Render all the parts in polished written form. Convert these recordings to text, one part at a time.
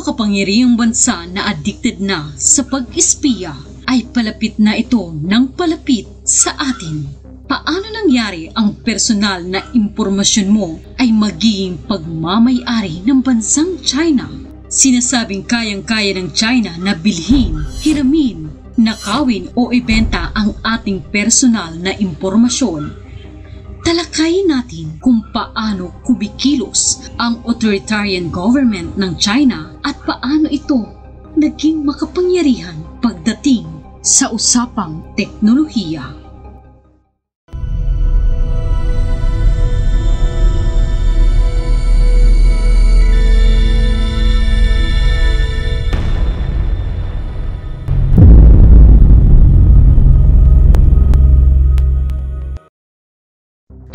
makapangyarihang bansa na addicted na sa pag-espiya ay palapit na ito ng palapit sa atin. Paano nangyari ang personal na impormasyon mo ay magiging pagmamay-ari ng bansang China? Sinasabing kayang-kaya ng China na bilhin, hiramin, nakawin o ibenta ang ating personal na impormasyon. Talakayin natin kung paano kumikilos ang authoritarian government ng China at paano ito naging makapangyarihan pagdating sa usapang teknolohiya.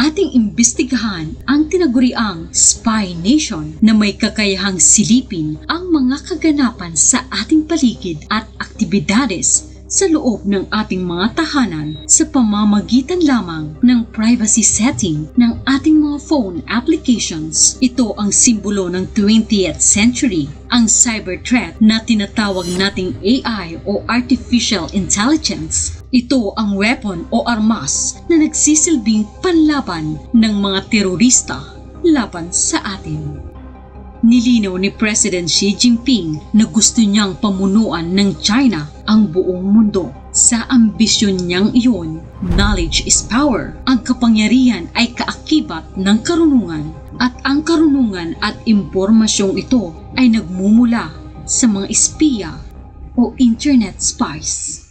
Ating imbestigahan ang tinaguriang spy nation na may kakayahang silipin ang mga kaganapan sa ating paligid at aktibidades sa loob ng ating mga tahanan sa pamamagitan lamang ng privacy setting ng ating mga phone applications. Ito ang simbolo ng 20th century, ang cyber threat na tinatawag nating AI o Artificial Intelligence. Ito ang weapon o armas na nagsisilbing panlaban ng mga terorista laban sa atin. Nilinaw ni President Xi Jinping na gusto niyang pamunuan ng China ang buong mundo. Sa ambisyon niyang iyon, knowledge is power. Ang kapangyarihan ay kaakibat ng karunungan at ang karunungan at impormasyong ito ay nagmumula sa mga espiya o internet spies.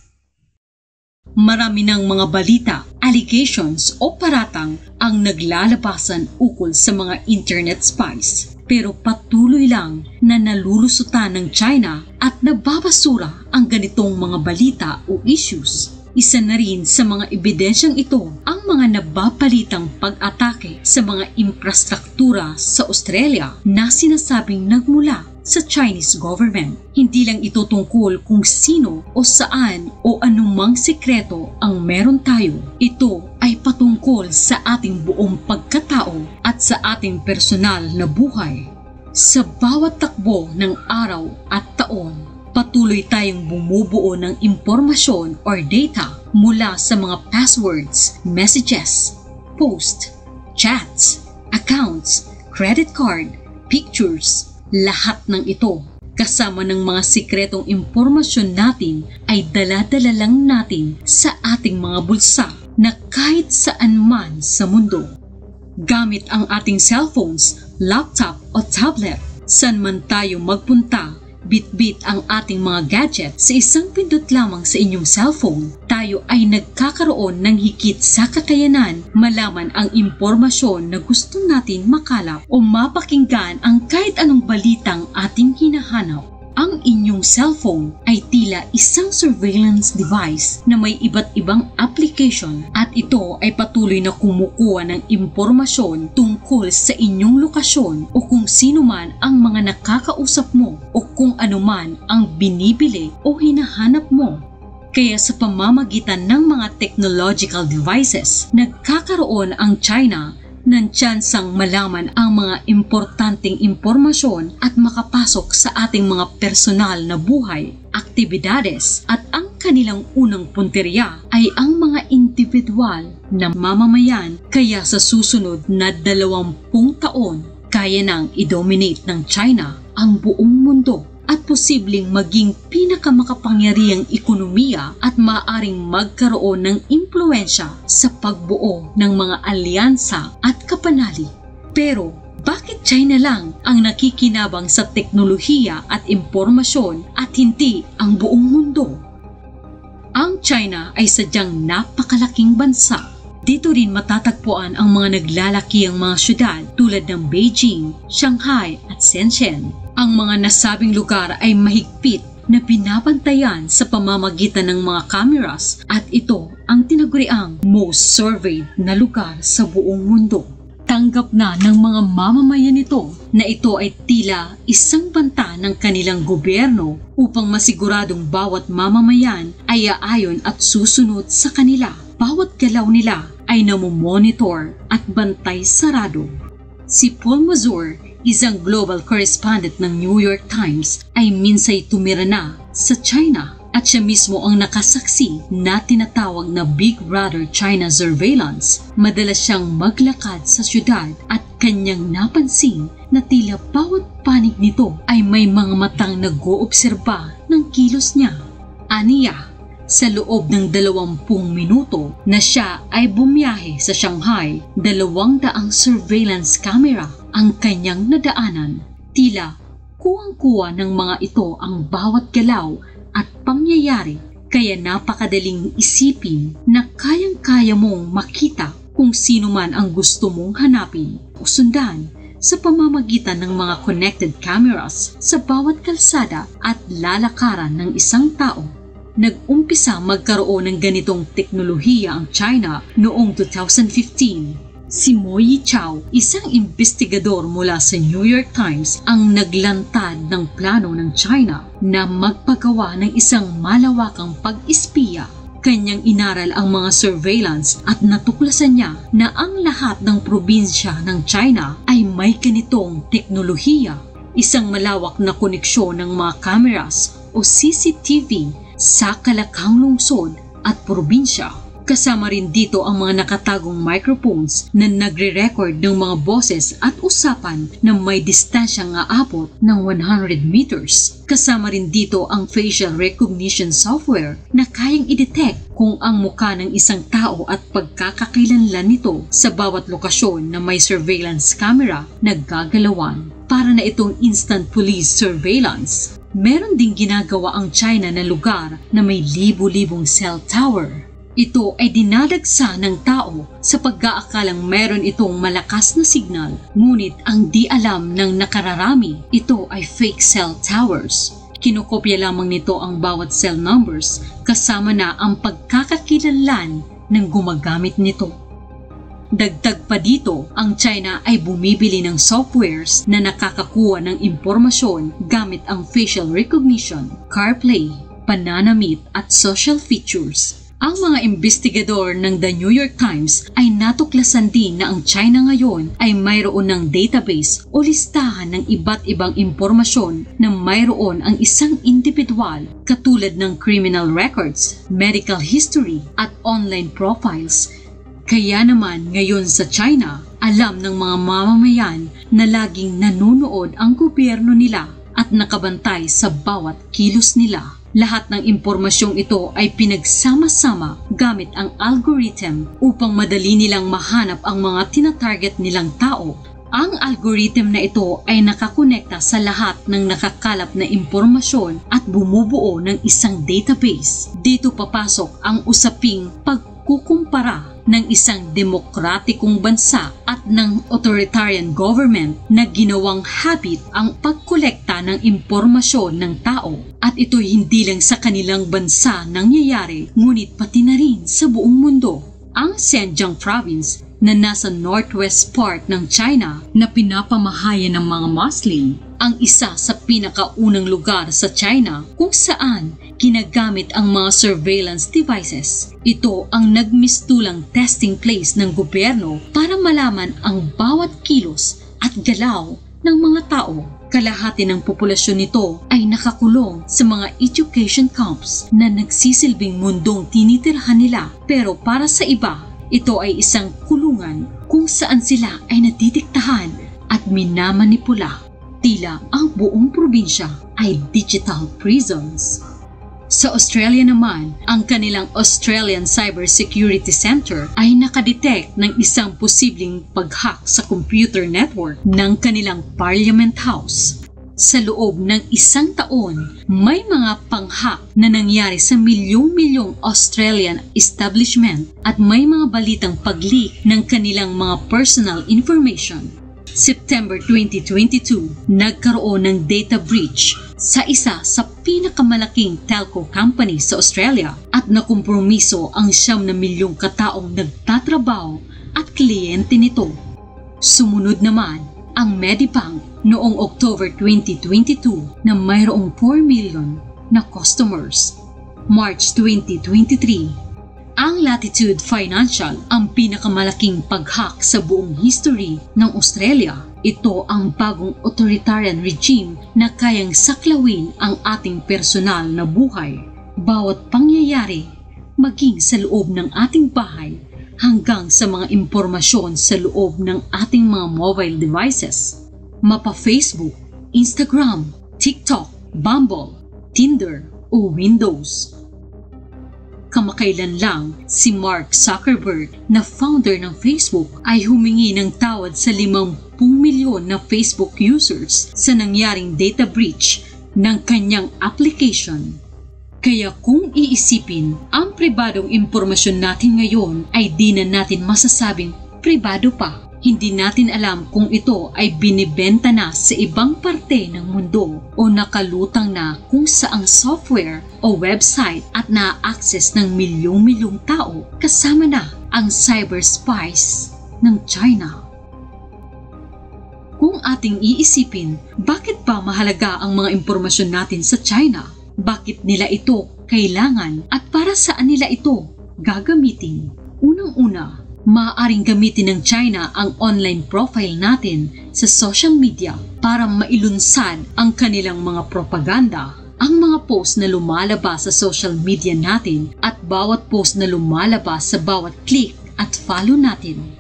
Marami ng mga balita, allegations o paratang ang naglalabasan ukol sa mga internet spies. Pero patuloy lang na nalulusutan ng China at nababasura ang ganitong mga balita o issues. Isa na rin sa mga ebidensyang ito ang mga nababalitang pag-atake sa mga infrastruktura sa Australia na sinasabing nagmula sa Chinese government. Hindi lang ito tungkol kung sino o saan o anumang sekreto ang meron tayo. Ito ay patungkol sa ating buong pagkatao at sa ating personal na buhay. Sa bawat takbo ng araw at taon, patuloy tayong bumubuo ng impormasyon or data mula sa mga passwords, messages, post, chats, accounts, credit card, pictures. Lahat ng ito, kasama ng mga sikretong impormasyon natin ay dala-dala lang natin sa ating mga bulsa na kahit saan man sa mundo. Gamit ang ating cellphones, laptop o tablet, saan man tayo magpunta, bit-bit ang ating mga gadget sa isang pindot lamang sa inyong cellphone, tayo ay nagkakaroon ng higit sa kakayanan malaman ang impormasyon na gusto natin makalap o mapakinggan ang kahit anong balitang ating hinahanap. Ang inyong cellphone ay tila isang surveillance device na may iba't ibang application at ito ay patuloy na kumukuha ng impormasyon tungkol sa inyong lokasyon o kung sino man ang mga nakakausap mo o kung ano man ang binibili o hinahanap mo. Kaya sa pamamagitan ng mga technological devices, nagkakaroon ang China ng tsansang malaman ang mga importanteng impormasyon at makapasok sa ating mga personal na buhay, aktibidades at ang kanilang unang punteriya ay ang mga individual na mamamayan. Kaya sa susunod na 20 taon, kaya nang i-dominate ng China ang buong mundo at posibleng maging pinakamakapangyarihang ekonomiya at maaaring magkaroon ng impluensya sa pagbuo ng mga alyansa at kapanali. Pero bakit China lang ang nakikinabang sa teknolohiya at impormasyon at hindi ang buong mundo? Ang China ay sadyang napakalaking bansa. Dito rin matatagpuan ang mga naglalakihang mga syudad tulad ng Beijing, Shanghai at Shenzhen. Ang mga nasabing lugar ay mahigpit na binabantayan sa pamamagitan ng mga cameras at ito ang tinaguriang most surveyed na lugar sa buong mundo. Tanggap na ng mga mamamayan nito na ito ay tila isang banta ng kanilang gobyerno upang masiguradong bawat mamamayan ay aayon at susunod sa kanila. Bawat galaw nila ay namomonitor at bantay sarado. Si Paul Mazur, isang global correspondent ng New York Times, ay minsay tumira na sa China at siya mismo ang nakasaksi na tinatawag na Big Brother China surveillance. Madalas siyang maglakad sa syudad at kanyang napansin na tila bawat panig nito ay may mga matang nag-oobserba ng kilos niya. Aniya, sa loob ng 20 minuto na siya ay bumiyahe sa Shanghai, 200 surveillance camera ang kanyang nadaanan. Tila kuwang-kuwa ng mga ito ang bawat galaw at pangyayari, kaya napakadaling isipin na kayang-kaya mong makita kung sino man ang gusto mong hanapin o sundan sa pamamagitan ng mga connected cameras sa bawat kalsada at lalakaran ng isang tao. Nag-umpisa magkaroon ng ganitong teknolohiya ang China noong 2015. Si Mo Yichao, isang investigador mula sa New York Times, ang naglantad ng plano ng China na magpagawa ng isang malawakang pag-espiya. Kanyang inaral ang mga surveillance at natuklasan niya na ang lahat ng probinsya ng China ay may ganitong teknolohiya. Isang malawak na koneksyon ng mga cameras o CCTV sa kalakhang lungsod at probinsya. Kasama rin dito ang mga nakatagong microphones na nagre-record ng mga boses at usapan na may distansyang aabot ng 100 meters. Kasama rin dito ang facial recognition software na kayang i-detect kung ang mukha ng isang tao at pagkakakilanlan nito sa bawat lokasyon na may surveillance camera na gagalawan. Para na itong instant police surveillance. Meron ding ginagawa ang China na lugar na may libu-libong cell tower. Ito ay dinadagsa ng tao sa pag-aakalang meron itong malakas na signal, ngunit ang di alam ng nakararami, ito ay fake cell towers. Kinokopya lamang nito ang bawat cell numbers kasama na ang pagkakakilanlan ng gumagamit nito. Dagdag pa dito, ang China ay bumibili ng softwares na nakakakuha ng impormasyon gamit ang facial recognition, CarPlay, pananamit at social features. Ang mga investigador ng The New York Times ay natuklasan din na ang China ngayon ay mayroon ng database o listahan ng iba't ibang impormasyon na mayroon ang isang individual katulad ng criminal records, medical history at online profiles. Kaya naman ngayon sa China, alam ng mga mamamayan na laging nanonood ang gobyerno nila at nakabantay sa bawat kilos nila. Lahat ng impormasyong ito ay pinagsama-sama gamit ang algorithm upang madali nilang mahanap ang mga tinatarget nilang tao. Ang algorithm na ito ay nakakonekta sa lahat ng nakakalap na impormasyon at bumubuo ng isang database. Dito papasok ang usaping pagkukumpara ng isang demokratikong bansa at ng authoritarian government na ginawang habit ang pagkolekta ng impormasyon ng tao. At ito hindi lang sa kanilang bansa nangyayari, ngunit pati na rin sa buong mundo. Ang Xinjiang province na nasa northwest part ng China na pinapamahayan ng mga Muslim, ang isa sa pinakaunang lugar sa China kung saan ginagamit ang mga surveillance devices. Ito ang nagmistulang testing place ng gobyerno para malaman ang bawat kilos at galaw ng mga tao. Kalahati ng populasyon nito ay nakakulong sa mga education camps na nagsisilbing mundong tinitirhan nila, pero para sa iba, ito ay isang kulungan kung saan sila ay nadidiktahan at minamanipula. Tila ang buong probinsya ay digital prisons. Sa Australia naman, ang kanilang Australian Cybersecurity Center ay nakadetect ng isang posibleng pag-hack sa computer network ng kanilang Parliament House. Sa loob ng isang taon, may mga pang-hack na nangyari sa milyong-milyong Australian establishment at may mga balitang pag-leak ng kanilang mga personal information. September 2022, nagkaroon ng data breach sa isa sa pinakamalaking telco company sa Australia at nakompromiso ang 9 milyong kataong nagtatrabaho at kliyente nito. Sumunod naman ang Medibank noong October 2022 na mayroong 4 million na customers. March 2023, ang Latitude Financial ang pinakamalaking pag-hack sa buong history ng Australia. Ito ang bagong authoritarian regime na kayang saklawin ang ating personal na buhay. Bawat pangyayari, maging sa loob ng ating bahay hanggang sa mga impormasyon sa loob ng ating mga mobile devices. Mapa Facebook, Instagram, TikTok, Bumble, Tinder o Windows. Kamakailan lang, si Mark Zuckerberg na founder ng Facebook ay humingi ng tawad sa 50 milyon na Facebook users sa nangyaring data breach ng kanyang application. Kaya kung iisipin, ang pribadong impormasyon natin ngayon ay di na natin masasabing pribado pa. Hindi natin alam kung ito ay binibenta na sa ibang parte ng mundo o nakalutang na kung saang software o website at na-access ng milyong-milyong tao kasama na ang cyber spies ng China. Kung ating iisipin, bakit ba mahalaga ang mga impormasyon natin sa China? Bakit nila ito kailangan at para saan nila ito gagamitin? Unang-una, maaaring gamitin ng China ang online profile natin sa social media para mailunsad ang kanilang mga propaganda. Ang mga post na lumalabas sa social media natin at bawat post na lumalabas sa bawat click at follow natin.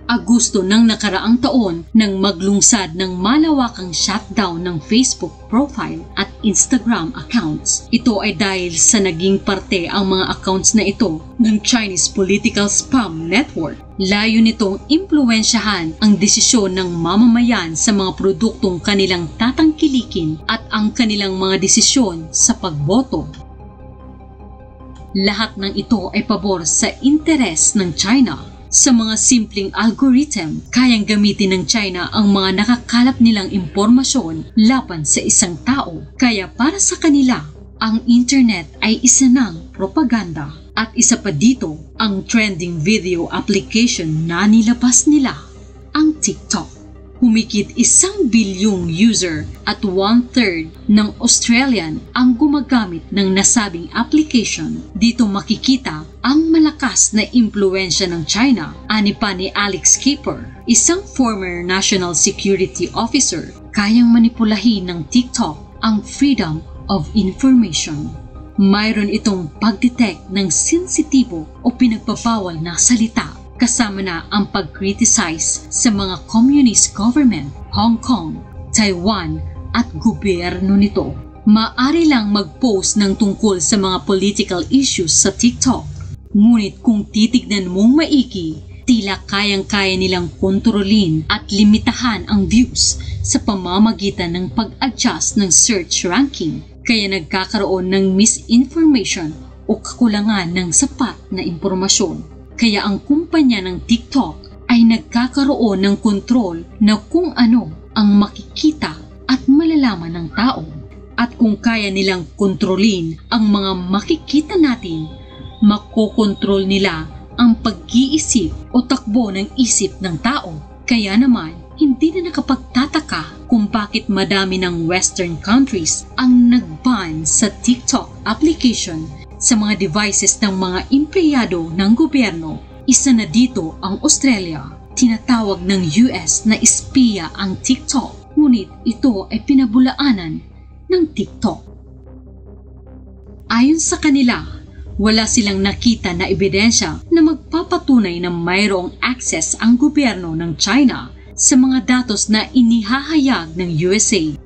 Agosto ng nakaraang taon nang maglungsad ng malawakang shutdown ng Facebook profile at Instagram accounts. Ito ay dahil sa naging parte ang mga accounts na ito ng Chinese political spam network. Layo nitong impluwensyahan ang desisyon ng mamamayan sa mga produktong kanilang tatangkilikin at ang kanilang mga desisyon sa pagboto. Lahat ng ito ay pabor sa interes ng China. Sa mga simpleng algorithm, kayang gamitin ng China ang mga nakakalap nilang impormasyon laban sa isang tao. Kaya para sa kanila, ang internet ay isa ng propaganda. At isa pa dito, ang trending video application na nilabas nila, ang TikTok. Humigit 1 bilyong user at 1/3 ng Australian ang gumagamit ng nasabing application. Dito makikita ang malakas na impluensya ng China, ani pa ni Alex Keeper, isang former national security officer. Kayang manipulahin ng TikTok ang freedom of information. Mayroon itong pag-detect ng sensitibo o pinagpapawal na salita. Kasama na ang pag-criticize sa mga communist government, Hong Kong, Taiwan at gobyerno nito. Maaari lang mag-post ng tungkol sa mga political issues sa TikTok. Ngunit kung titignan mong maigi, tila kayang-kaya nilang kontrolin at limitahan ang views sa pamamagitan ng pag-adjust ng search ranking. Kaya nagkakaroon ng misinformation o kakulangan ng sapat na impormasyon. Kaya ang kumpanya ng TikTok ay nagkakaroon ng kontrol na kung ano ang makikita at malalaman ng tao. At kung kaya nilang kontrolin ang mga makikita natin, makokontrol nila ang pag-iisip o takbo ng isip ng tao. Kaya naman, hindi na nakapagtataka kung bakit madami ng Western countries ang nag-ban sa TikTok application sa mga devices ng mga empleyado ng gobyerno. Isa na dito ang Australia. Tinatawag ng US na espiya ang TikTok, ngunit ito ay pinabulaanan ng TikTok. Ayon sa kanila, wala silang nakita na ebidensya na magpapatunay na mayroong access ang gobyerno ng China sa mga datos na inihahayag ng USA.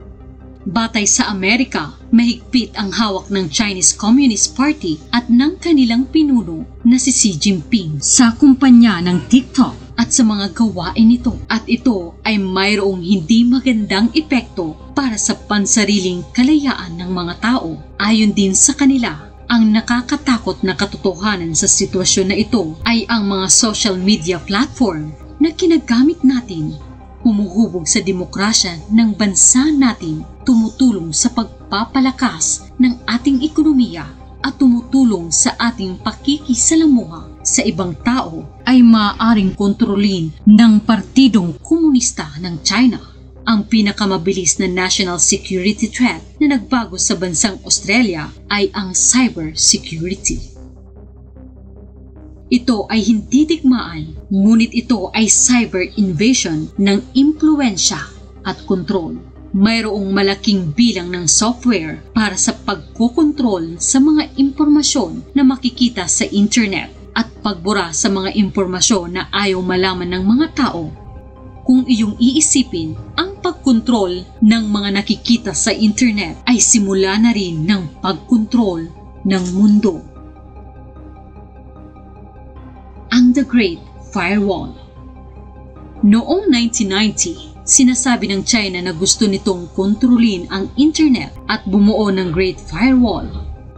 Batay sa Amerika, mahigpit ang hawak ng Chinese Communist Party at ng kanilang pinuno na si Xi Jinping sa kumpanya ng TikTok at sa mga gawain nito. At ito ay mayroong hindi magandang epekto para sa pansariling kalayaan ng mga tao. Ayon din sa kanila, ang nakakatakot na katotohanan sa sitwasyon na ito ay ang mga social media platform na kinagamit natin. Humuhubog sa demokrasya ng bansa natin, tumutulong sa pagpapalakas ng ating ekonomiya at tumutulong sa ating pakikisalamuha sa ibang tao ay maaaring kontrolin ng Partidong Komunista ng China. Ang pinakamabilis na national security threat na nagbago sa bansang Australia ay ang cyber security. Ito ay hindi digmaan ngunit ito ay cyber invasion ng impluensya at kontrol. Mayroong malaking bilang ng software para sa pagkokontrol sa mga impormasyon na makikita sa internet at pagbura sa mga impormasyon na ayaw malaman ng mga tao. Kung iyong iisipin, ang pagkontrol ng mga nakikita sa internet ay simula na rin ng pagkontrol ng mundo. Ang The Great Firewall. Noong 1990, sinasabi ng China na gusto nitong kontrolin ang internet at bumuo ng Great Firewall,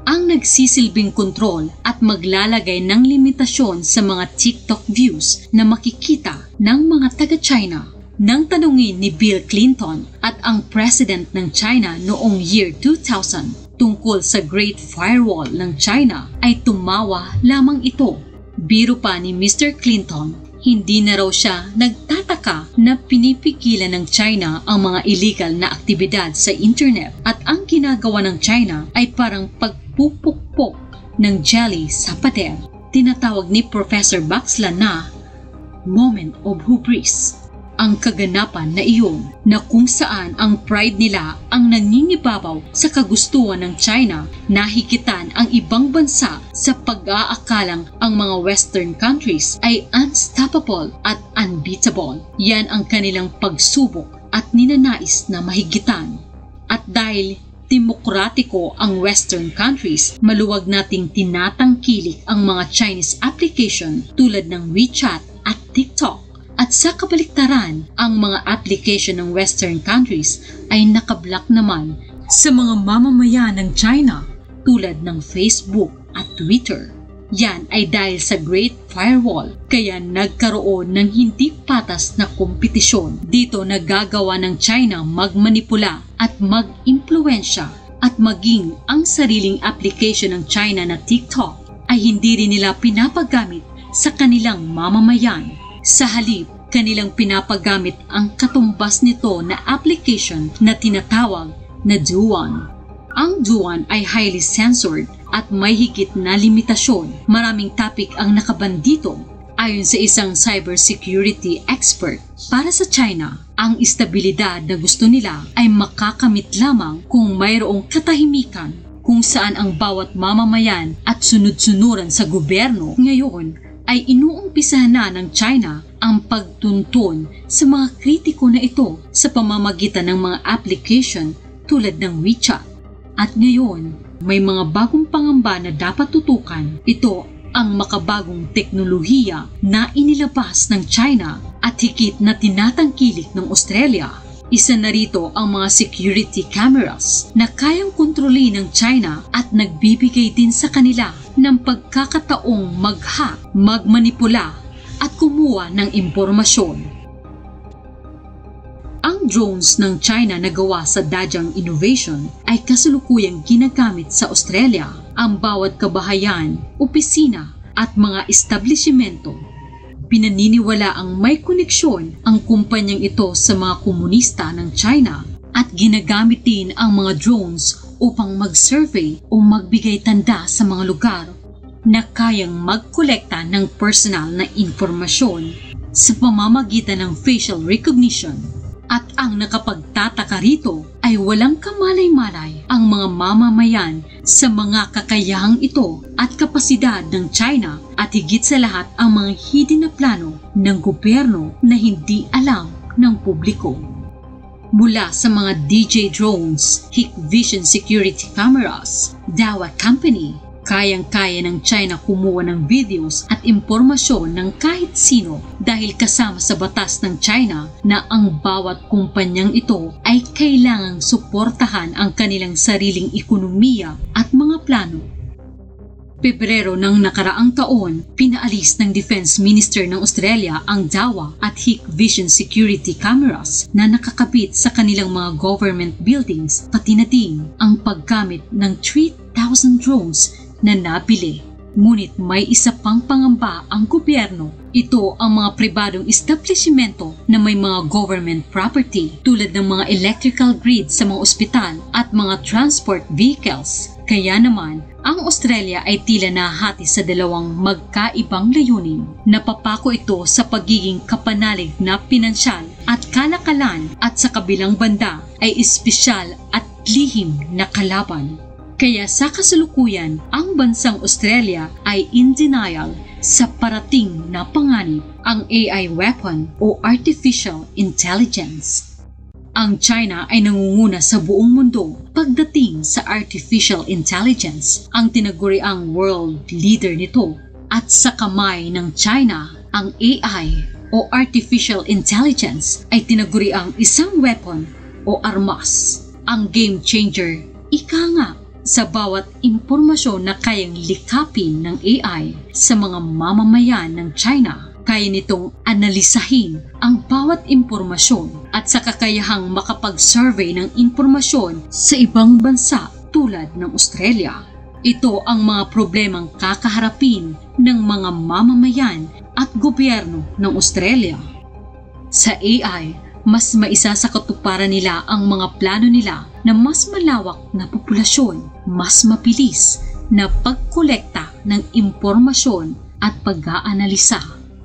ang nagsisilbing kontrol at maglalagay ng limitasyon sa mga TikTok views na makikita ng mga taga-China. Nang tanungin ni Bill Clinton at ang president ng China noong year 2000 tungkol sa Great Firewall ng China ay tumawa lamang ito. Biro pa ni Mr. Clinton, hindi na raw siya nagtataka na pinipigilan ng China ang mga illegal na aktibidad sa internet at ang ginagawa ng China ay parang pagpupukpok ng jelly sa pader. Tinatawag ni Professor Baxla na moment of hubris. Ang kaganapan na iyon na kung saan ang pride nila ang nangingibabaw sa kagustuhan ng China na higitan ang ibang bansa sa pag-aakalang ang mga Western countries ay unstoppable at unbeatable. Yan ang kanilang pagsubok at ninanais na mahigitan. At dahil demokratiko ang Western countries, maluwag nating tinatangkilik ang mga Chinese application tulad ng WeChat at TikTok. At sa kabaliktaran, ang mga application ng Western countries ay nakablock naman sa mga mamamayan ng China tulad ng Facebook at Twitter. Yan ay dahil sa Great Firewall, kaya nagkaroon ng hindi patas na kompetisyon. Dito nagagawa ng China magmanipula at mag-impluensya at maging ang sariling application ng China na TikTok ay hindi rin nila pinapagamit sa kanilang mamamayan. Sa halip, kanilang pinapagamit ang katumbas nito na application na tinatawag na Douyin. Ang Douyin ay highly censored at may higit na limitasyon. Maraming topic ang nakaban dito. Ayon sa isang cybersecurity expert, para sa China, ang estabilidad na gusto nila ay makakamit lamang kung mayroong katahimikan kung saan ang bawat mamamayan at sunod-sunuran sa gobyerno. Ngayon ay inuumpisahan na ng China ang pagtuntun sa mga kritiko na ito sa pamamagitan ng mga application tulad ng WeChat. At ngayon, may mga bagong pangamba na dapat tutukan. Ito ang makabagong teknolohiya na inilabas ng China at higit na tinatangkilik ng Australia. Isa na rito ang mga security cameras na kayang kontrolin ng China at nagbibigay din sa kanila ng pagkakataong mag-hack, magmanipula at kumuha ng impormasyon. Ang drones ng China na gawa sa Dajang Innovation ay kasalukuyang ginagamit sa Australia. Ang bawat kabahayan, opisina at mga establishmento, pinaniniwala ang may koneksyon ang kumpanyang ito sa mga komunista ng China at ginagamit din ang mga drones upang mag-survey o magbigay tanda sa mga lugar na kayang magkolekta ng personal na impormasyon sa pamamagitan ng facial recognition. At ang nakapagtataka rito ay walang kamalay-malay ang mga mamamayan sa mga kakayahang ito at kapasidad ng China at higit sa lahat ang mga hidden na plano ng gobyerno na hindi alam ng publiko. Mula sa mga DJ drones, Hikvision security cameras, Dahua Company, kayang-kaya ng China kumuha ng videos at impormasyon ng kahit sino dahil kasama sa batas ng China na ang bawat kumpanyang ito ay kailangang suportahan ang kanilang sariling ekonomiya at mga plano. Pebrero ng nakaraang taon, pinaalis ng Defense Minister ng Australia ang Dahua at Hikvision security cameras na nakakabit sa kanilang mga government buildings, pati na din ang paggamit ng 3,000 drones na nabili. Ngunit may isa pang pangamba ang gobyerno. Ito ang mga pribadong establishmento na may mga government property tulad ng mga electrical grid sa mga ospital at mga transport vehicles. Kaya naman, ang Australia ay tila nahati sa dalawang magkaibang layunin. Napapako ito sa pagiging kapanalig na pinansyal at kalakalan at sa kabilang banda ay espesyal at lihim na kalaban. Kaya sa kasalukuyan, ang bansang Australia ay in denial sa parating na panganib, ang AI weapon o Artificial Intelligence. Ang China ay nangunguna sa buong mundo pagdating sa Artificial Intelligence, ang tinaguriang world leader nito. At sa kamay ng China, ang AI o Artificial Intelligence ay tinaguriang isang weapon o armas, ang game changer, ika nga, sa bawat impormasyon na kayang likapin ng AI sa mga mamamayan ng China. Kaya nitong analisahin ang bawat impormasyon at sa kakayahang makapag-survey ng impormasyon sa ibang bansa tulad ng Australia. Ito ang mga problemang kakaharapin ng mga mamamayan at gobyerno ng Australia. Sa AI, mas maisa sa katuparan nila ang mga plano nila na mas malawak na populasyon, mas mabilis na pagkolekta ng impormasyon at pag-aanalisa.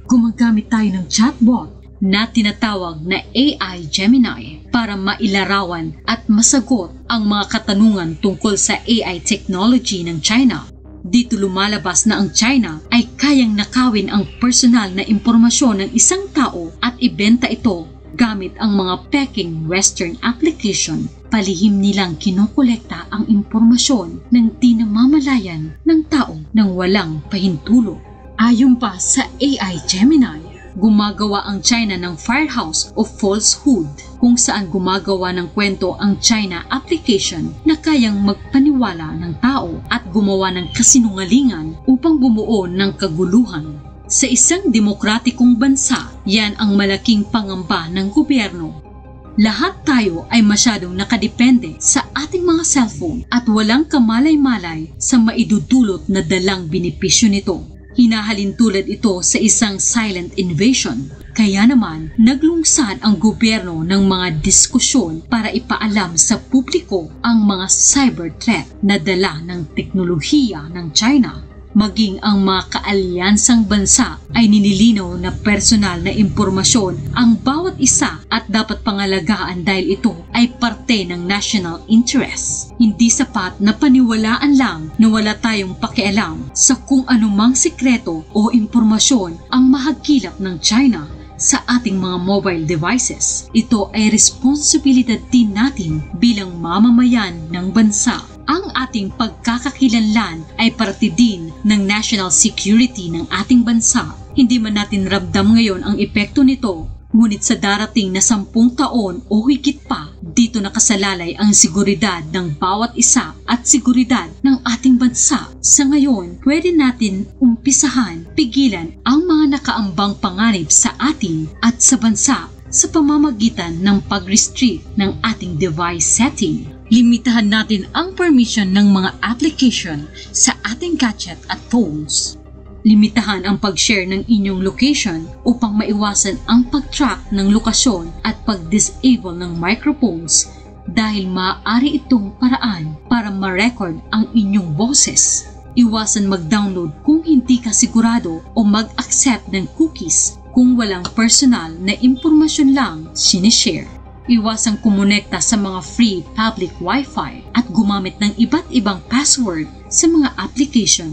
Gumagamit tayo ng chatbot na tinatawag na AI Gemini para mailarawan at masagot ang mga katanungan tungkol sa AI technology ng China. Dito lumalabas na ang China ay kayang nakawin ang personal na impormasyon ng isang tao at ibenta ito gamit ang mga peking Western application. Palihim nilang kinokolekta ang impormasyon ng di namamalayan ng tao nang walang pahintulot. Ayon pa sa AI Gemini, gumagawa ang China ng firehouse of falsehood kung saan gumagawa ng kwento ang China application na kayang magpaniwala ng tao at gumawa ng kasinungalingan upang bumuo ng kaguluhan. Sa isang demokratikong bansa, yan ang malaking pangamba ng gobyerno. Lahat tayo ay masyadong nakadepende sa ating mga cellphone at walang kamalay-malay sa maidudulot na dalang benepisyo nito. Hinahalin tulad ito sa isang silent invasion. Kaya naman, naglungsad ang gobyerno ng mga diskusyon para ipaalam sa publiko ang mga cyber threat na dala ng teknolohiya ng China. Maging ang mga kaalyansang bansa ay ninilinaw na personal na impormasyon ang bawat isa at dapat pangalagaan dahil ito ay parte ng national interest. Hindi sapat na paniwalaan lang na wala tayong pakialam sa kung anumang sikreto o impormasyon ang mahagilap ng China sa ating mga mobile devices. Ito ay responsibilidad din natin bilang mamamayan ng bansa. Ang ating pagkakakilanlan ay parte din ng national security ng ating bansa. Hindi man natin ramdam ngayon ang epekto nito, ngunit sa darating na 10 taon o higit pa, dito nakasalalay ang seguridad ng bawat isa at seguridad ng ating bansa. Sa ngayon, pwede natin umpisahan, pigilan ang mga nakaambang panganib sa atin at sa bansa sa pamamagitan ng pag-restrict ng ating device setting. Limitahan natin ang permission ng mga application sa ating gadget at phones. Limitahan ang pag-share ng inyong location upang maiwasan ang pag-track ng lokasyon at pag-disable ng microphones dahil maaari itong paraan para ma-record ang inyong boses. Iwasan mag-download kung hindi ka sigurado o mag-accept ng cookies kung walang personal na impormasyon lang sinishare. Iwasang kumonekta sa mga free public Wi-Fi at gumamit ng iba't ibang password sa mga application.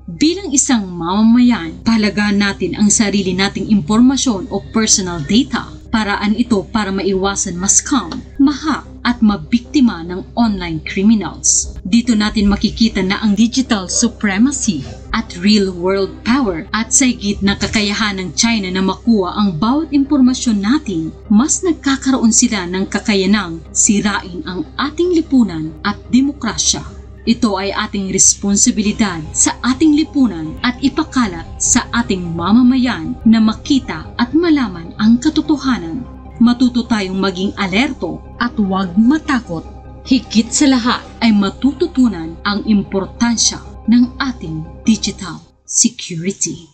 Bilang isang mamamayan, pahalagaan natin ang sarili nating impormasyon o personal data. Paraan ito para maiwasan ma-scam, ma-hack at mabiktima ng online criminals. Dito natin makikita na ang digital supremacy at real-world power at sa higit na kakayahan ng China na makuha ang bawat impormasyon natin, mas nagkakaroon sila ng kakayanang sirain ang ating lipunan at demokrasya. Ito ay ating responsibilidad sa ating lipunan at ipakalat sa ating mamamayan na makita at malaman ang katotohanan. Matuto tayong maging alerto at huwag matakot. Higit sa lahat ay matututunan ang importansya ng ating digital security.